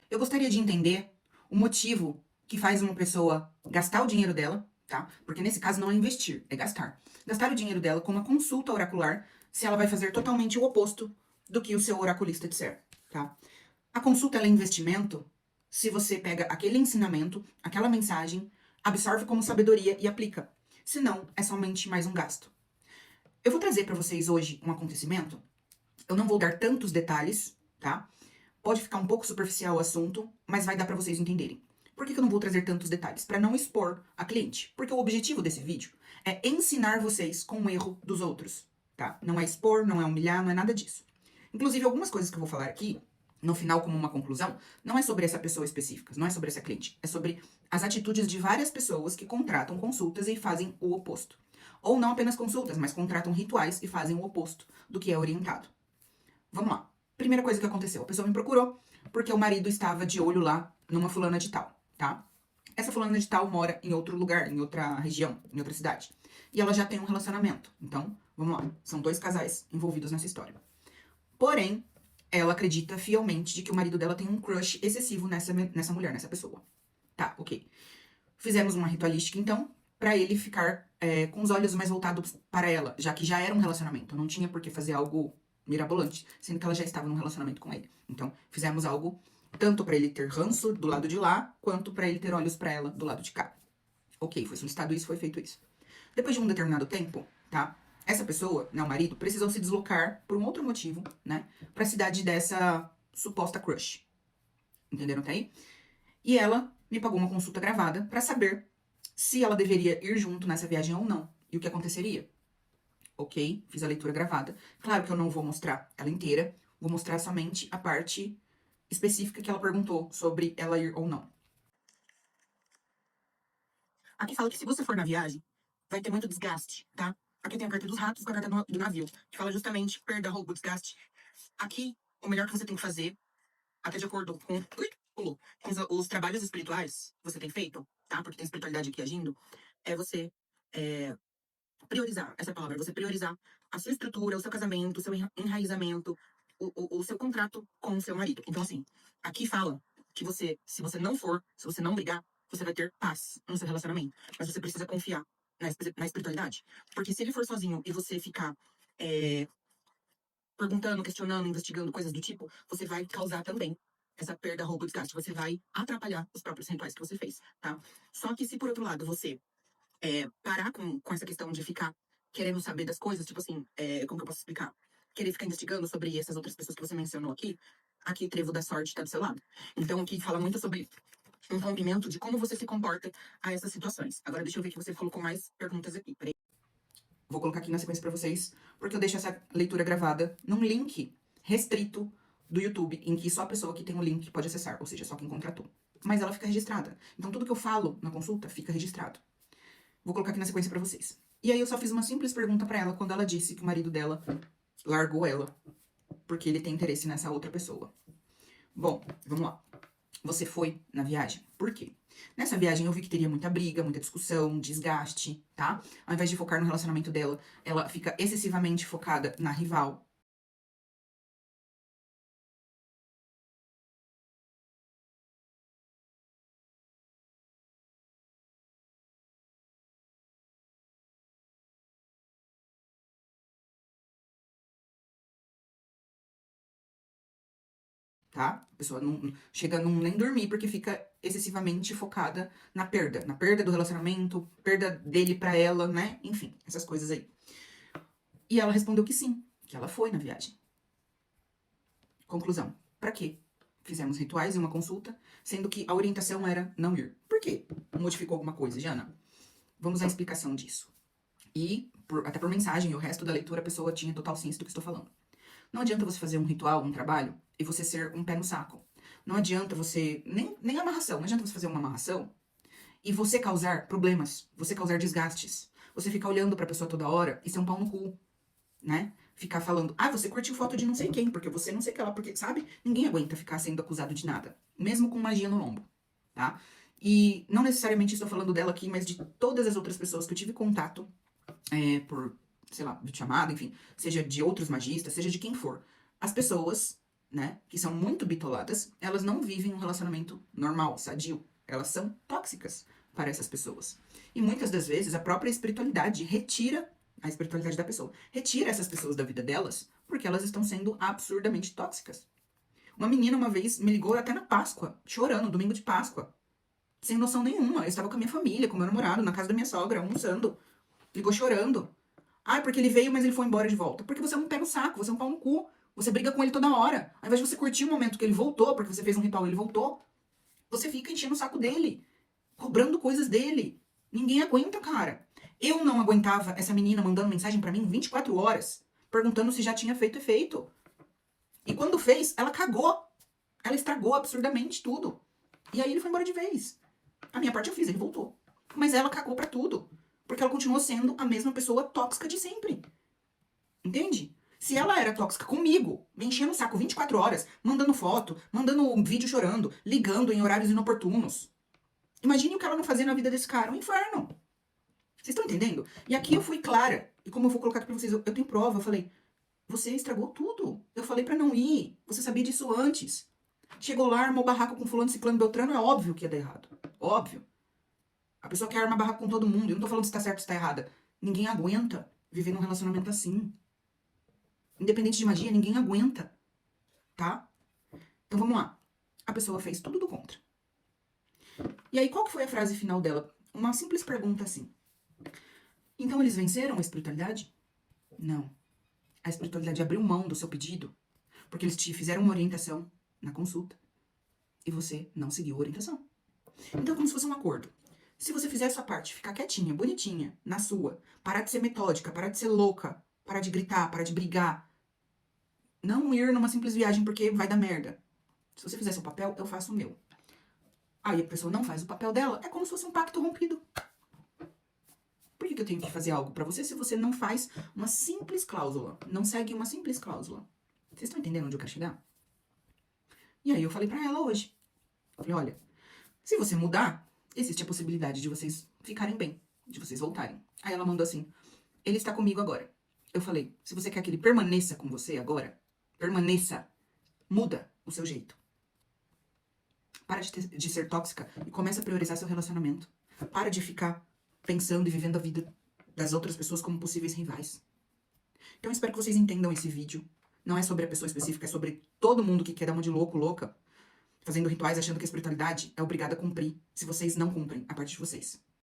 Eu gostaria de entender o motivo que faz uma pessoa gastar o dinheiro dela, tá? Porque nesse caso não é investir, é gastar. Gastar o dinheiro dela com uma consulta oracular se ela vai fazer totalmente o oposto do que o seu oraculista disser, tá? A consulta ela é investimento se você pega aquele ensinamento, aquela mensagem, absorve como sabedoria e aplica. Se não, é somente mais um gasto. Eu vou trazer para vocês hoje um acontecimento. Eu não vou dar tantos detalhes, tá? Pode ficar um pouco superficial o assunto, mas vai dar para vocês entenderem. Por que eu não vou trazer tantos detalhes? Para não expor a cliente. Porque o objetivo desse vídeo é ensinar vocês com o erro dos outros, tá? Não é expor, não é humilhar, não é nada disso. Inclusive, algumas coisas que eu vou falar aqui, no final, como uma conclusão, não é sobre essa pessoa específica, não é sobre essa cliente. É sobre as atitudes de várias pessoas que contratam consultas e fazem o oposto. Ou não apenas consultas, mas contratam rituais e fazem o oposto do que é orientado. Vamos lá. Primeira coisa que aconteceu, a pessoa me procurou porque o marido estava de olho lá numa fulana de tal, tá? Essa fulana de tal mora em outro lugar, em outra região, em outra cidade. E ela já tem um relacionamento. Então, vamos lá. São dois casais envolvidos nessa história. Porém, ela acredita fielmente de que o marido dela tem um crush excessivo nessa mulher, nessa pessoa. Tá, ok. Fizemos uma ritualística, então, pra ele ficar com os olhos mais voltados para ela, já que já era um relacionamento. Não tinha por que fazer algo mirabolante, sendo que ela já estava num relacionamento com ele. Então, fizemos algo tanto pra ele ter ranço do lado de lá, quanto pra ele ter olhos pra ela do lado de cá. Ok, foi solicitado isso, foi feito isso. Depois de um determinado tempo, tá? Essa pessoa, né, o marido, precisou se deslocar por um outro motivo, né, pra cidade dessa suposta crush. Entenderam até aí? E ela me pagou uma consulta gravada pra saber se ela deveria ir junto nessa viagem ou não. E o que aconteceria. Ok, fiz a leitura gravada. Claro que eu não vou mostrar ela inteira, vou mostrar somente a parte específica que ela perguntou sobre ela ir ou não. Aqui fala que se você for na viagem, vai ter muito desgaste, tá? Aqui tem a carta dos ratos com a carta do navio, que fala justamente perda, roubo, desgaste. Aqui, o melhor que você tem que fazer, até de acordo com, com os trabalhos espirituais que você tem feito, tá? Porque tem espiritualidade aqui agindo, é você é, priorizar, essa palavra, você priorizar a sua estrutura, o seu casamento, o seu enraizamento, o seu contrato com o seu marido. Então, assim, aqui fala que você, se você não for, se você não brigar, você vai ter paz no seu relacionamento. Mas você precisa confiar na espiritualidade. Porque se ele for sozinho e você ficar perguntando, questionando, investigando coisas do tipo, você vai causar também essa perda, roubo, desgaste. Você vai atrapalhar os próprios rituais que você fez, tá? Só que se, por outro lado, você parar com essa questão de ficar querendo saber das coisas, tipo assim, como que eu posso explicar? Querer ficar investigando sobre essas outras pessoas que você mencionou aqui o trevo da sorte tá do seu lado. Então, aqui fala muito sobre um rompimento de como você se comporta a essas situações. Agora, deixa eu ver que você colocou mais perguntas aqui. Peraí. Vou colocar aqui na sequência pra vocês, porque eu deixo essa leitura gravada num link restrito do YouTube, em que só a pessoa que tem o link pode acessar, ou seja, só quem contratou. Mas ela fica registrada. Então, tudo que eu falo na consulta fica registrado. Vou colocar aqui na sequência pra vocês. E aí eu só fiz uma simples pergunta pra ela quando ela disse que o marido dela largou ela porque ele tem interesse nessa outra pessoa. Bom, vamos lá. Você foi na viagem. Por quê? Nessa viagem eu vi que teria muita briga, muita discussão, desgaste, tá? Ao invés de focar no relacionamento dela, ela fica excessivamente focada na rival. Tá? A pessoa não chega a não nem dormir porque fica excessivamente focada na perda do relacionamento, perda dele pra ela, né? Enfim, essas coisas aí. E ela respondeu que sim, que ela foi na viagem. Conclusão: pra quê? Fizemos rituais e uma consulta, sendo que a orientação era não ir. Por quê? Modificou alguma coisa, Jana? Vamos à explicação disso. E, até por mensagem e o resto da leitura, a pessoa tinha total ciência do que estou falando. Não adianta você fazer um ritual, um trabalho, e você ser um pé no saco. Não adianta você. Nem amarração. Não adianta você fazer uma amarração e você causar problemas, você causar desgastes. Você ficar olhando pra pessoa toda hora e ser um pau no cu, né? Ficar falando, você curtiu foto de não sei quem, porque você não sei o que lá, porque, sabe? Ninguém aguenta ficar sendo acusado de nada. Mesmo com magia no lombo, tá? E não necessariamente estou falando dela aqui, mas de todas as outras pessoas que eu tive contato por, sei lá, videochamada, enfim, seja de outros magistas, seja de quem for. As pessoas né, que são muito bitoladas, elas não vivem um relacionamento normal, sadio. Elas são tóxicas para essas pessoas. E muitas das vezes a própria espiritualidade retira a espiritualidade da pessoa, retira essas pessoas da vida delas, porque elas estão sendo absurdamente tóxicas. Uma menina uma vez me ligou até na Páscoa, chorando, domingo de Páscoa, sem noção nenhuma. Eu estava com a minha família, com o meu namorado, na casa da minha sogra, almoçando. Ligou chorando. Ah, porque ele veio, mas ele foi embora de volta. Porque você é um pé no saco, você é um pau no cu. Você briga com ele toda hora. Ao invés de você curtir o momento que ele voltou, porque você fez um ritual e ele voltou, você fica enchendo o saco dele, cobrando coisas dele. Ninguém aguenta, cara. Eu não aguentava essa menina mandando mensagem pra mim 24 horas, perguntando se já tinha feito efeito. E quando fez, ela cagou. Ela estragou absurdamente tudo. E aí ele foi embora de vez. A minha parte eu fiz, ele voltou. Mas ela cagou pra tudo. Porque ela continuou sendo a mesma pessoa tóxica de sempre. Entende? Se ela era tóxica comigo, me enchendo o saco 24 horas, mandando foto, mandando vídeo chorando, ligando em horários inoportunos. Imagine o que ela não fazia na vida desse cara. Um inferno. Vocês estão entendendo? E aqui eu fui clara. E como eu vou colocar aqui pra vocês, eu tenho prova. Eu falei, você estragou tudo. Eu falei pra não ir. Você sabia disso antes. Chegou lá, armou barraco com fulano, ciclano, beltrano, é óbvio que ia dar errado. Óbvio. A pessoa quer armar barraco com todo mundo. Eu não tô falando se tá certo ou se tá errada. Ninguém aguenta viver num relacionamento assim. Independente de magia, ninguém aguenta. Tá? Então vamos lá. A pessoa fez tudo do contra. E aí, qual que foi a frase final dela? Uma simples pergunta assim. Então eles venceram a espiritualidade? Não. A espiritualidade abriu mão do seu pedido porque eles te fizeram uma orientação na consulta e você não seguiu a orientação. Então, como se fosse um acordo. Se você fizer a sua parte, ficar quietinha, bonitinha, na sua, parar de ser metódica, parar de ser louca, parar de gritar, parar de brigar, não ir numa simples viagem porque vai dar merda. Se você fizer seu papel, eu faço o meu. Aí a pessoa não faz o papel dela, é como se fosse um pacto rompido. Por que eu tenho que fazer algo pra você se você não faz uma simples cláusula? Não segue uma simples cláusula. Vocês estão entendendo onde eu quero chegar? E aí eu falei pra ela hoje. Eu falei, olha, se você mudar, existe a possibilidade de vocês ficarem bem, de vocês voltarem. Aí ela mandou assim, ele está comigo agora. Eu falei, se você quer que ele permaneça com você agora, permaneça, muda o seu jeito. Para de ser tóxica e começa a priorizar seu relacionamento. Para de ficar pensando e vivendo a vida das outras pessoas como possíveis rivais. Então eu espero que vocês entendam esse vídeo. Não é sobre a pessoa específica, é sobre todo mundo que quer dar uma de louco, louca, fazendo rituais achando que a espiritualidade é obrigada a cumprir, se vocês não cumprem a parte de vocês.